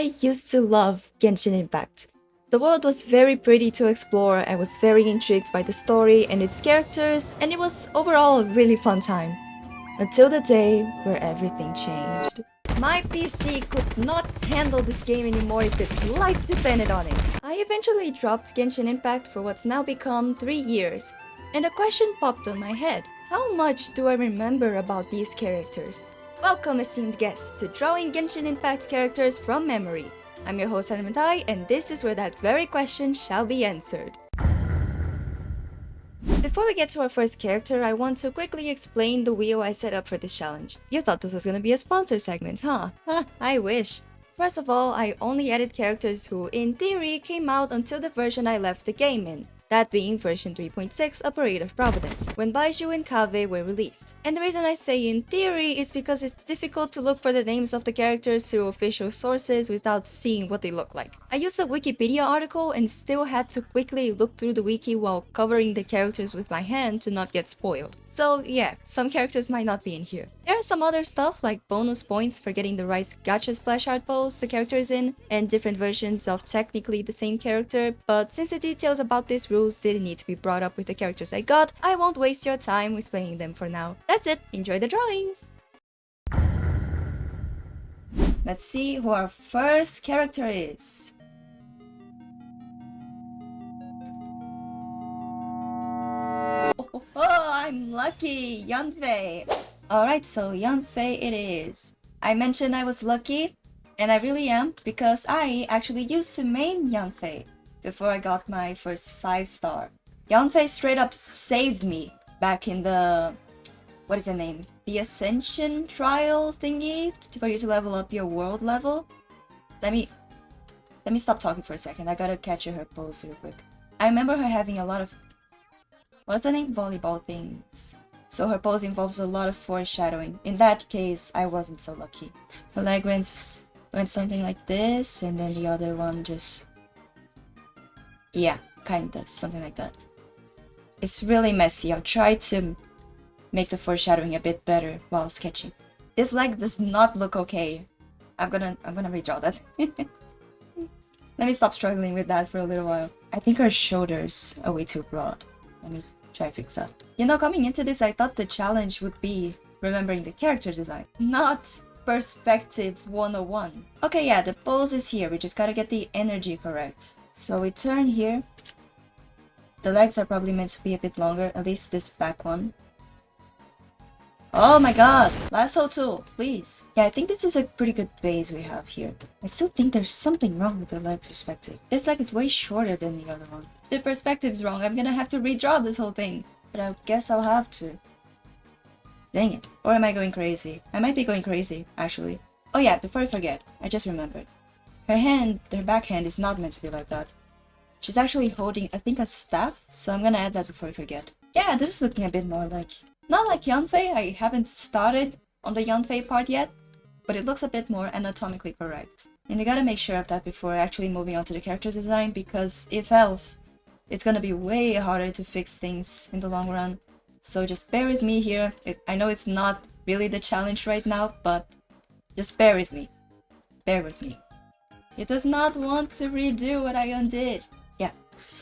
I used to love Genshin Impact. The world was very pretty to explore, I was very intrigued by the story and its characters, and it was overall a really fun time. Until the day where everything changed. My PC could not handle this game anymore if its life depended on it. I eventually dropped Genshin Impact for what's now become 3 years, and a question popped on my head. How much do I remember about these characters? Welcome esteemed guests to Drawing Genshin Impact Characters from Memory. I'm your host Animthay, and this is where that very question shall be answered. Before we get to our first character, I want to quickly explain the wheel I set up for this challenge. You thought this was gonna be a sponsor segment, huh? I wish. First of all, I only added characters who, in theory, came out until the version I left the game in. That being version 3.6 Operative Providence, when Baiju and Kaveh were released. And the reason I say in theory is because it's difficult to look for the names of the characters through official sources without seeing what they look like. I used a Wikipedia article and still had to quickly look through the wiki while covering the characters with my hand to not get spoiled. So yeah, some characters might not be in here. There are some other stuff like bonus points for getting the right gacha splash art pose the character is in, and different versions of technically the same character, but since the details about these rules didn't need to be brought up with the characters I got, I won't waste your time explaining them for now. That's it, enjoy the drawings! Let's see who our first character is. Oh, I'm lucky! Yanfei! Alright, so Yanfei it is. I mentioned I was lucky, and I really am, because I actually used to main Yanfei before I got my first 5-star. Yanfei straight up saved me back in the... what is the name? The Ascension trial thingy for you to level up your world level. Let me stop talking for a second. I gotta catch her pose real quick. I remember her having a lot of... what's the name? Volleyball things. So her pose involves a lot of foreshadowing. In that case, I wasn't so lucky. Her leg went something like this, and then the other one just... yeah, kinda, something like that. It's really messy. I'll try to make the foreshadowing a bit better while sketching. This leg does not look okay. I'm gonna redraw that. Let me stop struggling with that for a little while. I think her shoulders are way too broad. Let me try to fix that. You know, coming into this, I thought the challenge would be remembering the character design, not perspective 101. Okay, yeah, the pose is here. We just gotta get the energy correct. So we turn here. The legs are probably meant to be a bit longer, at least this back one. Oh my god! Lasso tool, please. Yeah, I think this is a pretty good base we have here. I still think there's something wrong with the leg perspective. This leg is way shorter than the other one. If the perspective's wrong, I'm gonna have to redraw this whole thing. But I guess I'll have to. Dang it. Or am I going crazy? I might be going crazy, actually. Oh yeah, before I forget, I just remembered. Her backhand is not meant to be like that. She's actually holding, I think, a staff, so I'm gonna add that before I forget. Yeah, this is looking a bit more like... not like Yanfei. I haven't started on the Yanfei part yet, but it looks a bit more anatomically correct. And you gotta make sure of that before actually moving on to the character design, because if else, it's gonna be way harder to fix things in the long run. So just bear with me here. I know it's not really the challenge right now, but just bear with me. Bear with me. It does not want to redo what I undid. Yeah,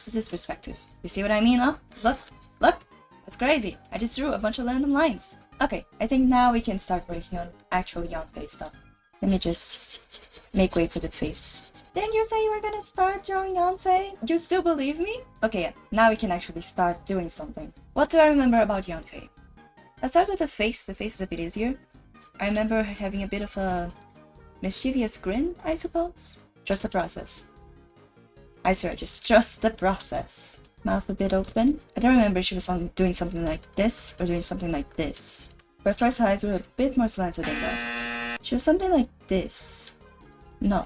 this is perspective. You see what I mean, huh? Look, look! That's crazy. I just drew a bunch of random lines. Okay, I think now we can start working on actual Yanfei stuff. Let me just make way for the face. Didn't you say you were gonna start drawing Yanfei? You still believe me? Okay, yeah, now we can actually start doing something. What do I remember about Yanfei? Let's start with the face. The face is a bit easier. I remember having a bit of a mischievous grin, I suppose. Trust the process. I swear, just trust the process. Mouth a bit open. I don't remember she was doing something like this or doing something like this. Her first eyes were a bit more slanted than that. She was something like this. No,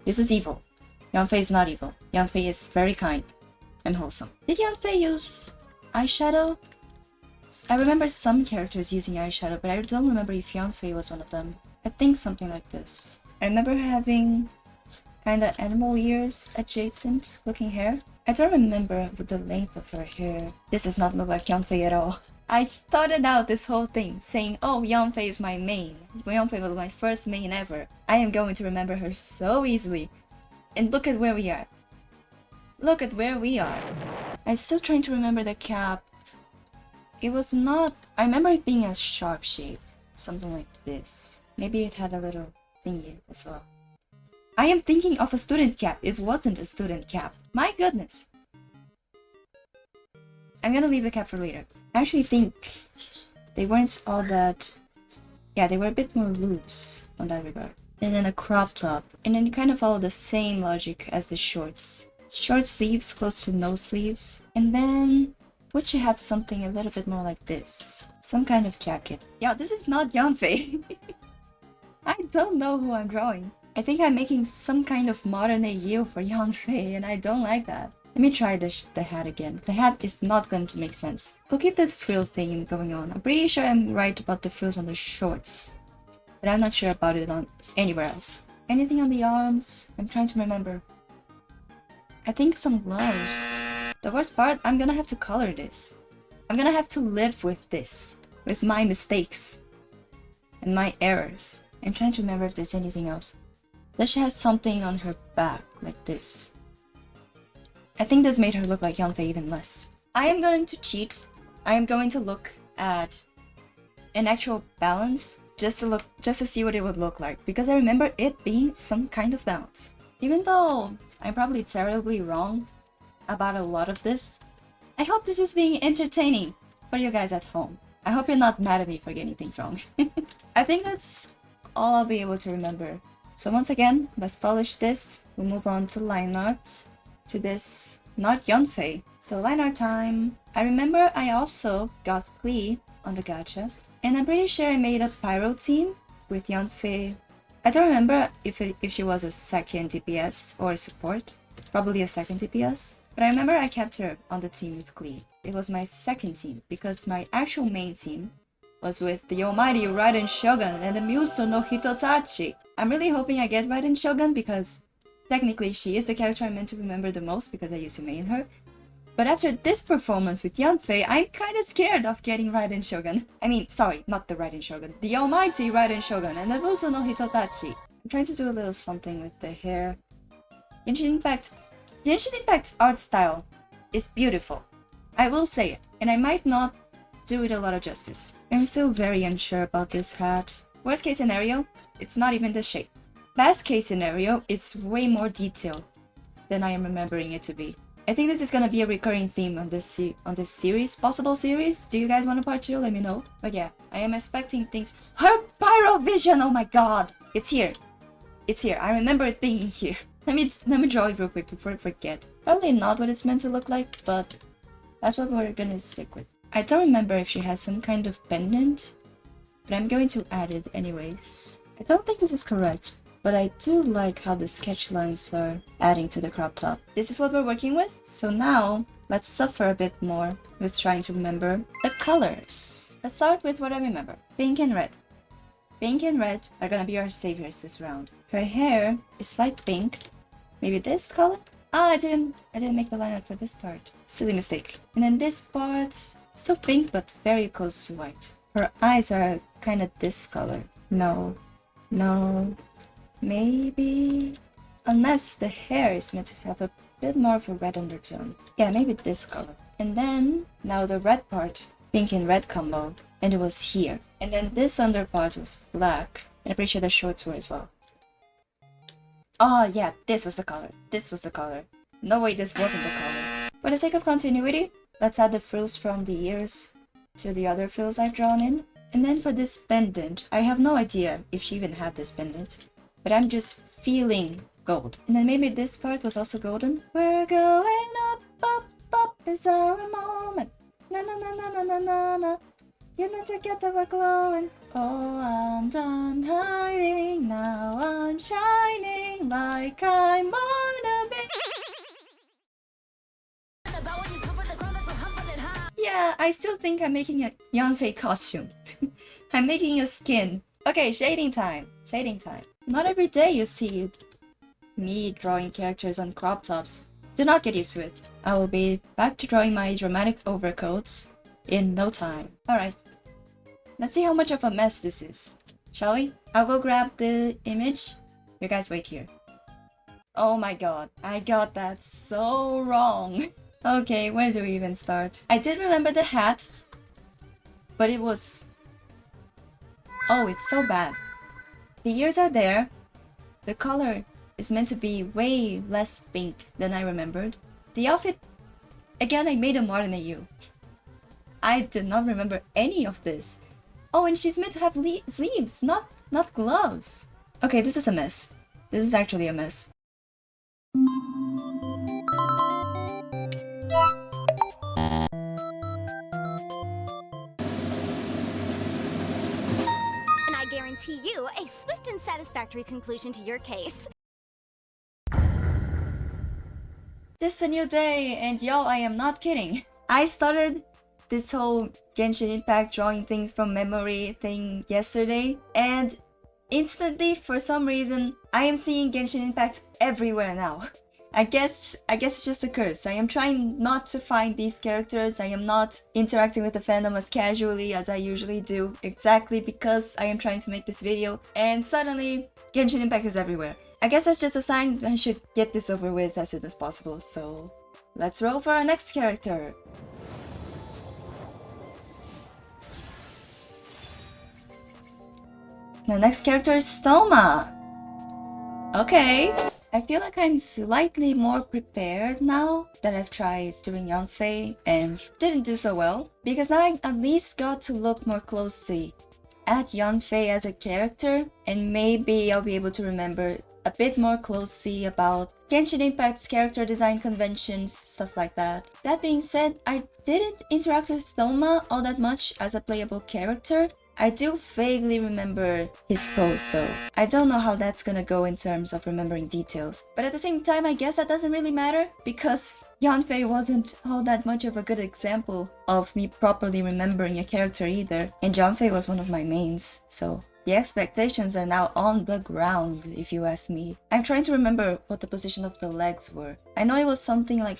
this is evil. Yanfei is not evil. Yanfei is very kind and wholesome. Did Yanfei use eyeshadow? I remember some characters using eyeshadow, but I don't remember if Yanfei was one of them. I think something like this. I remember her having kinda animal ears adjacent looking hair. I don't remember the length of her hair. This does not look like Yanfei at all. I started out this whole thing saying, oh, Yanfei is my main. Yanfei was my first main ever. I am going to remember her so easily. And look at where we are. Look at where we are. I'm still trying to remember the cap. It was not... I remember it being a sharp shape. Something like this. Maybe it had a little thingy as well. I am thinking of a student cap. It wasn't a student cap. My goodness. I'm gonna leave the cap for later. I actually think they weren't all that... Yeah, they were a bit more loose on that regard. And then a crop top. And then you kind of follow the same logic as the shorts. Short sleeves close to no sleeves. And then would you have something a little bit more like this? Some kind of jacket. Yeah, this is not Yanfei. I don't know who I'm drawing. I think I'm making some kind of modern AU for Yanfei, and I don't like that. Let me try the hat again. The hat is not going to make sense. We'll keep the frill thing going on. I'm pretty sure I'm right about the frills on the shorts. But I'm not sure about it on anywhere else. Anything on the arms? I'm trying to remember. I think some gloves. The worst part, I'm gonna have to color this. I'm gonna have to live with this. With my mistakes. And my errors. I'm trying to remember if there's anything else. Does she have something on her back, like this? I think this made her look like Yanfei even less. I am going to cheat. I am going to look at an actual balance just to see what it would look like, because I remember it being some kind of balance. Even though I'm probably terribly wrong about a lot of this, I hope this is being entertaining for you guys at home. I hope you're not mad at me for getting things wrong. I think that's all I'll be able to remember. So once again, let's polish this. We'll move on to line art. To this, not Yanfei. So line art time. I remember I also got Klee on the gacha. And I'm pretty sure I made a pyro team with Yanfei. I don't remember if she was a second DPS or a support. Probably a second DPS. But I remember I kept her on the team with Klee. It was my second team because my actual main team was with the almighty Raiden Shogun and the Muso no Hitotachi. I'm really hoping I get Raiden Shogun because technically she is the character I'm meant to remember the most because I used to main her. But after this performance with Yanfei, I'm kinda scared of getting Raiden Shogun. I mean, sorry, not the Raiden Shogun. The almighty Raiden Shogun and the Muso no Hitotachi. I'm trying to do a little something with the hair. GENSHIN Impact's art style is beautiful. I will say it, and I might not do it a lot of justice. I'm still very unsure about this hat. Worst case scenario, it's not even the shape. Best case scenario, it's way more detailed than I am remembering it to be. I think this is gonna be a recurring theme on this series, possible series. Do you guys want a part 2? Let me know. But yeah, I am expecting things. Her pyro vision! Oh my god! It's here. It's here. I remember it being here. Let me draw it real quick before I forget. Probably not what it's meant to look like, but that's what we're gonna stick with. I don't remember if she has some kind of pendant, but I'm going to add it anyways. I don't think this is correct, but I do like how the sketch lines are adding to the crop top. This is what we're working with. So now, let's suffer a bit more with trying to remember the colors. Let's start with what I remember. Pink and red. Pink and red are gonna be our saviors this round. Her hair is light pink. Maybe this color? Ah, I didn't make the line art for this part. Silly mistake. And then this part, still pink but very close to white. Her eyes are kind of this color. No. Maybe... Unless the hair is meant to have a bit more of a red undertone. Yeah, maybe this color. And then, now the red part, pink and red combo, and it was here. And then this under part was black, and I'm pretty sure the shorts were as well. Oh yeah, this was the color. This was the color. No way, this wasn't the color. For the sake of continuity, let's add the frills from the ears to the other frills I've drawn in. And then for this pendant, I have no idea if she even had this pendant, but I'm just feeling gold. And then maybe this part was also golden. We're going up, up, up, it's our moment. Na na na na na na na na. You know together we're glowing. Oh, I'm done hiding, now I'm shining like I'm on a big... Yeah, I still think I'm making a Yanfei costume. I'm making a skin. Okay, shading time. Shading time. Not every day you see me drawing characters on crop tops. Do not get used to it. I will be back to drawing my dramatic overcoats in no time. Alright, let's see how much of a mess this is. Shall we? I'll go grab the image. You guys wait here. Oh my god, I got that so wrong. Okay, where do we even start? I did remember the hat, but it was... Oh, it's so bad. The ears are there. The color is meant to be way less pink than I remembered. The outfit... Again, I made a more than a you. I did not remember any of this. Oh, and she's meant to have sleeves, not gloves. Okay, this is a mess. This is actually a mess. And I guarantee you a swift and satisfactory conclusion to your case. This is a new day, and yo, I am not kidding. I started this whole Genshin Impact drawing things from memory thing yesterday, and instantly, for some reason, I am seeing Genshin Impact everywhere now. I guess it's just a curse. I am trying not to find these characters. I am not interacting with the fandom as casually as I usually do, exactly because I am trying to make this video, and suddenly Genshin Impact is everywhere. I guess that's just a sign I should get this over with as soon as possible, so let's roll for our next character. The next character is Stoma. Okay. I feel like I'm slightly more prepared now that I've tried doing Yanfei and didn't do so well, because now I at least got to look more closely at Yanfei as a character, and maybe I'll be able to remember a bit more closely about Genshin Impact's character design conventions, stuff like that. That being said, I didn't interact with Thoma all that much as a playable character. I do vaguely remember his pose though. I don't know how that's gonna go in terms of remembering details. But at the same time, I guess that doesn't really matter because Yanfei wasn't all that much of a good example of me properly remembering a character either. And Yanfei was one of my mains, so the expectations are now on the ground, if you ask me. I'm trying to remember what the position of the legs were. I know it was something like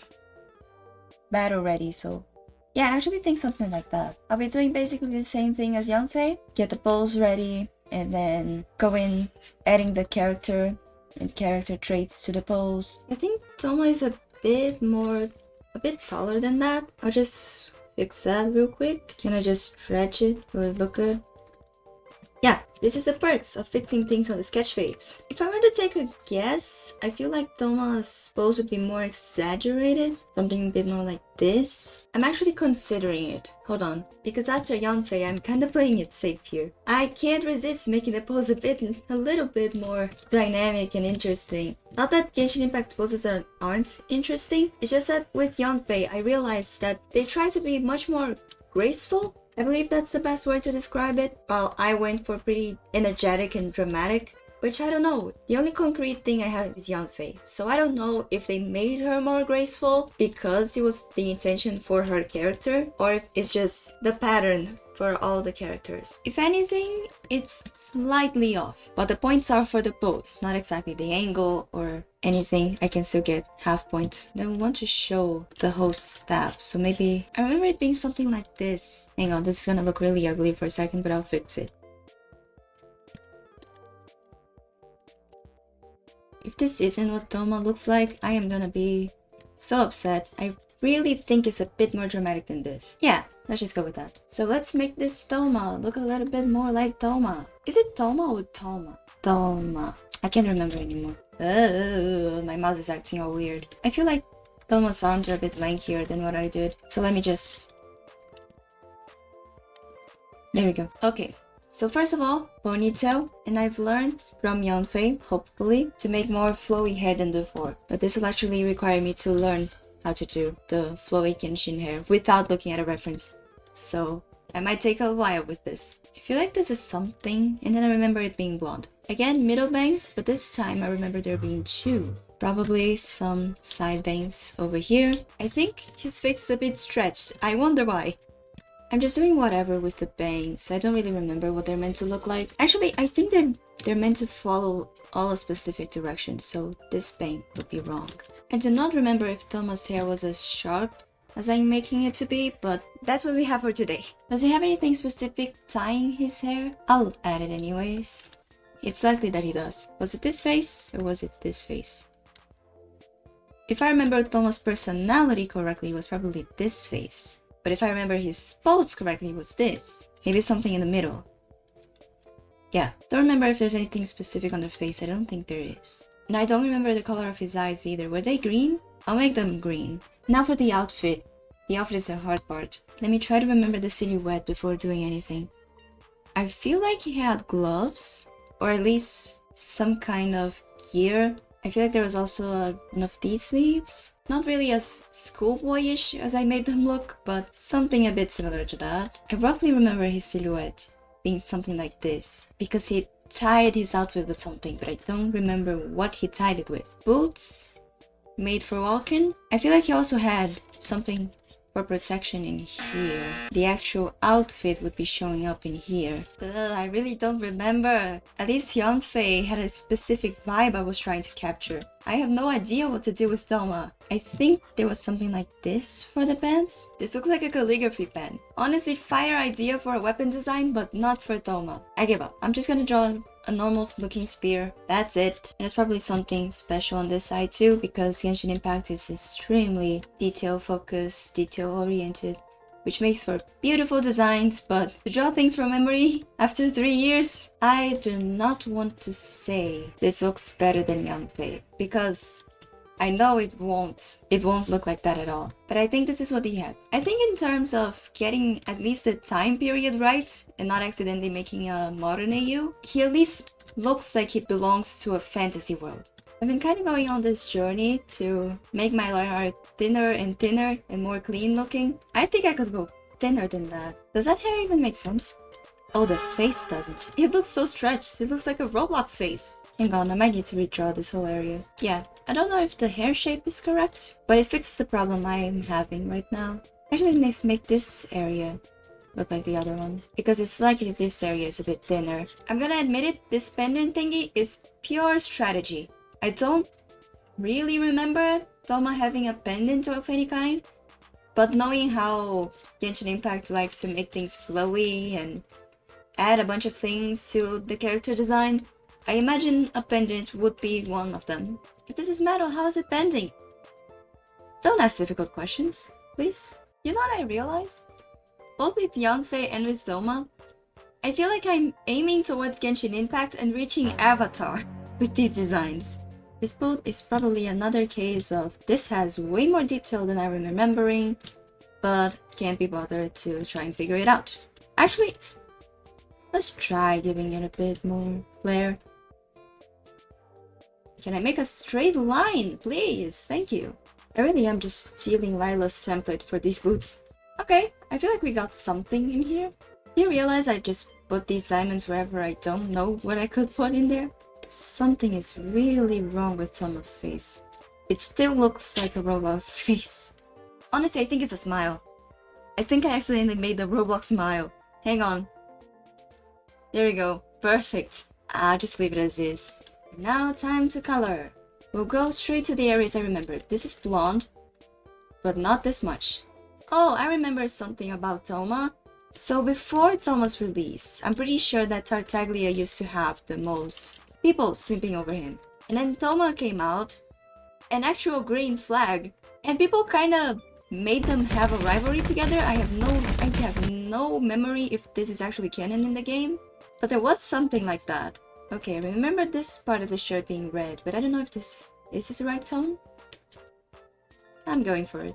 battle ready, so yeah, I actually think something like that. I'll be doing basically the same thing as Yanfei. Get the pose ready, and then go in, adding the character and character traits to the pose. I think Toma is a bit taller than that. I'll just fix that real quick. Can I just stretch it? Will it look good? Yeah, this is the perks of fixing things on the sketch face. If I were to take a guess, I feel like Toma's pose would be more exaggerated. Something a bit more like this. I'm actually considering it. Hold on. Because after Yanfei, I'm kind of playing it safe here. I can't resist making the pose a little bit more dynamic and interesting. Not that Genshin Impact poses aren't interesting. It's just that with Yanfei, I realized that they try to be much more graceful. I believe that's the best word to describe it, while I went for pretty energetic and dramatic, which I don't know. The only concrete thing I have is Yanfei, so I don't know if they made her more graceful because it was the intention for her character, or if it's just the pattern for all the characters. If anything, it's slightly off, but the points are for the pose, not exactly the angle or anything. I can still get half points. I want to show the whole staff, so maybe I remember it being something like this. Hang on, this is gonna look really ugly for a second, but I'll fix it. If this isn't what Toma looks like, I am gonna be so upset. I really think it's a bit more dramatic than this. Yeah, let's just go with that. So let's make this Toma look a little bit more like Toma. Is it Toma or Toma? Toma. I can't remember anymore. My mouse is acting all weird. I feel like Toma's arms are a bit lankier than what I did. So let me just... There we go. Okay. So first of all, ponytail, and I've learned from Yanfei, hopefully, to make more flowy hair than before. But this will actually require me to learn how to do the flowy Genshin hair without looking at a reference. So I might take a while with this. I feel like this is something, and then I remember it being blonde. Again, middle bangs, but this time I remember there being two. Probably some side bangs over here. I think his face is a bit stretched. I wonder why. I'm just doing whatever with the bangs. I don't really remember what they're meant to look like. Actually, I think they're meant to follow all a specific direction, so this bang would be wrong. I do not remember if Toma's hair was as sharp as I'm making it to be, but that's what we have for today. Does he have anything specific tying his hair? I'll add it anyways. It's likely that he does. Was it this face or was it this face? If I remember Thomas' personality correctly, it was probably this face. But if I remember his pose correctly, it was this. Maybe something in the middle. Yeah, don't remember if there's anything specific on the face. I don't think there is. And I don't remember the color of his eyes either. Were they green? I'll make them green. Now for the outfit. The outfit is the hard part. Let me try to remember the silhouette before doing anything. I feel like he had gloves, or at least some kind of gear. I feel like there was also one of these sleeves. Not really as schoolboyish as I made them look, but something a bit similar to that. I roughly remember his silhouette being something like this, because he tied his outfit with something, but I don't remember what he tied it with. Boots? Made for walking? I feel like he also had something for protection in here. The actual outfit would be showing up in here. I really don't remember. At least Yanfei had a specific vibe I was trying to capture. I have no idea what to do with Thelma. I think there was something like this for the pants. This looks like a calligraphy pen. Honestly, fire idea for a weapon design, but not for Thelma. I give up. I'm just gonna draw a normal looking spear. That's it. And there's probably something special on this side too, because Genshin Impact is extremely detail focused, detail oriented, which makes for beautiful designs. But to draw things from memory after 3 years, I do not want to say this looks better than Yanfei, because I know it won't look like that at all. But I think this is what he had. I think in terms of getting at least the time period right and not accidentally making a modern AU, he at least looks like he belongs to a fantasy world. I've been kind of going on this journey to make my line art thinner and more clean looking. I think I could go thinner than that. Does that hair even make sense? Oh, the face doesn't. It looks so stretched. It looks like a Roblox face. Hang on, I might need to redraw this whole area. Yeah, I don't know if the hair shape is correct, but it fixes the problem I'm having right now. Actually, let's make this area look like the other one, because it's likely this area is a bit thinner. I'm gonna admit it, this pendant thingy is pure strategy. I don't really remember Thelma having a pendant of any kind, but knowing how Genshin Impact likes to make things flowy and add a bunch of things to the character design, I imagine a pendant would be one of them. If this is metal, how is it bending? Don't ask difficult questions, please. You know what I realized? Both with Yanfei and with Thelma, I feel like I'm aiming towards Genshin Impact and reaching Avatar with these designs. This boat is probably another case of this has way more detail than I'm remembering, but can't be bothered to try and figure it out. Actually, let's try giving it a bit more flair. Can I make a straight line, please? Thank you. I really am just stealing Lila's template for these boots. Okay, I feel like we got something in here. Do you realize I just put these diamonds wherever I don't know what I could put in there? Something is really wrong with Thomas' face. It still looks like a Roblox face. Honestly, I think it's a smile. I think I accidentally made the Roblox smile. Hang on. There we go. Perfect. I'll just leave it as is. Now time to color. We'll go straight to the areas I remember. This is blonde, but not this much. Oh, I remember something about Thelma. So before Thelma's release, I'm pretty sure that Tartaglia used to have the most people sleeping over him. And then Thelma came out, an actual green flag, and people kind of made them have a rivalry together. I have no memory if this is actually canon in the game, but there was something like that. Okay, I remember this part of the shirt being red, but I don't know if this the right tone? I'm going for it.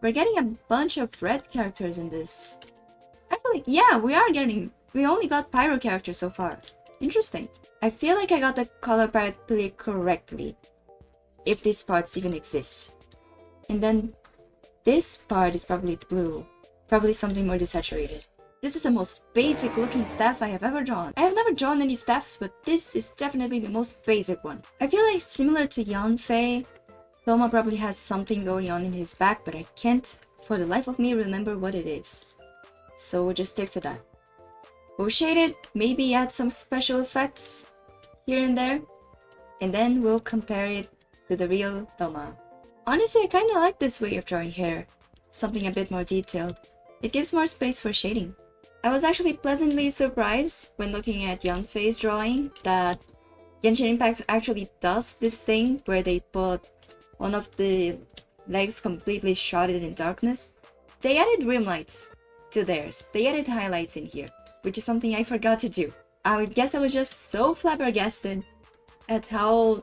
We're getting a bunch of red characters in this. Actually, yeah, we only got pyro characters so far. Interesting. I feel like I got the color palette played correctly, if these parts even exist. And then this part is probably blue, probably something more desaturated. This is the most basic looking staff I have ever drawn. I have never drawn any staffs, but this is definitely the most basic one. I feel like similar to Yanfei, Thelma probably has something going on in his back, but I can't for the life of me remember what it is. So we'll just stick to that. We'll shade it, maybe add some special effects here and there, and then we'll compare it to the real Thelma. Honestly, I kinda like this way of drawing hair. something a bit more detailed. It gives more space for shading. I was actually pleasantly surprised when looking at Yanfei's drawing that Genshin Impact actually does this thing where they put one of the legs completely shrouded in darkness. They added rim lights to theirs. They added highlights in here, which is something I forgot to do. I would guess I was just so flabbergasted at how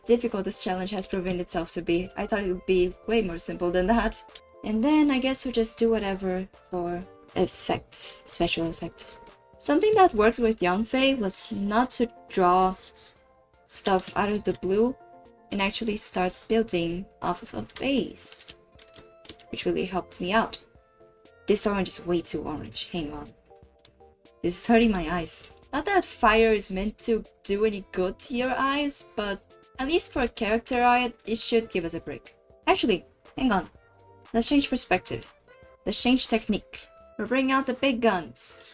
difficult this challenge has proven itself to be. I thought it would be way more simple than that. And then I guess we'll just do whatever for effects, special effects. Something that worked with Yanfei was not to draw stuff out of the blue and actually start building off of a base, which really helped me out. This orange is way too orange, hang on. This is hurting my eyes. Not that fire is meant to do any good to your eyes, but at least for character art, it should give us a break. Actually, hang on. Let's change perspective. Let's change technique. We'll bring out the big guns.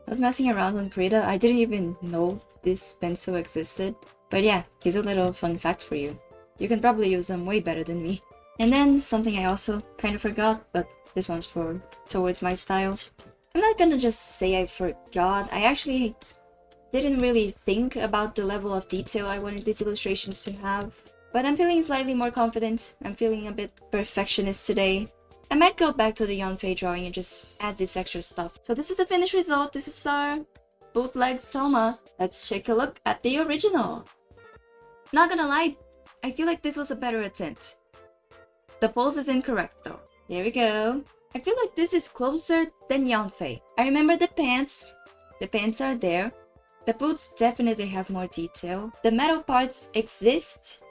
I was messing around on Krita. I didn't even know this pencil existed. But yeah, here's a little fun fact for you. You can probably use them way better than me. And then something I also kind of forgot, but this one's towards my style. I'm not gonna just say I forgot. I actually didn't really think about the level of detail I wanted these illustrations to have. But I'm feeling slightly more confident. I'm feeling a bit perfectionist today. I might go back to the Yanfei drawing and just add this extra stuff. So this is the finished result. This is our bootleg Toma. Let's take a look at the original. Not gonna lie, I feel like this was a better attempt. The pose is incorrect though. Here we go. I feel like this is closer than Yanfei. I remember the pants. The pants are there. The boots definitely have more detail. The metal parts exist,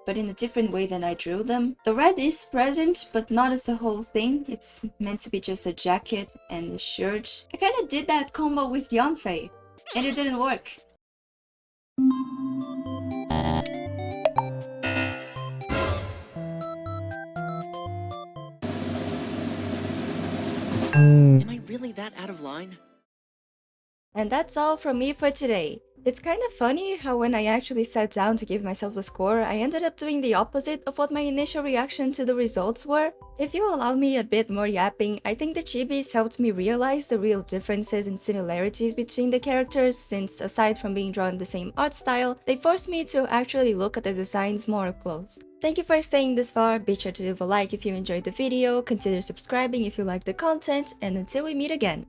but in a different way than I drew them. The red is present, but not as the whole thing. It's meant to be just a jacket and a shirt. I kinda did that combo with Yanfei, and it didn't work. Am I really that out of line? And that's all from me for today. It's kind of funny how when I actually sat down to give myself a score, I ended up doing the opposite of what my initial reaction to the results were. If you allow me a bit more yapping, I think the chibis helped me realize the real differences and similarities between the characters, since aside from being drawn the same art style, they forced me to actually look at the designs more up close. Thank you for staying this far. Be sure to leave a like if you enjoyed the video, consider subscribing if you like the content, and until we meet again.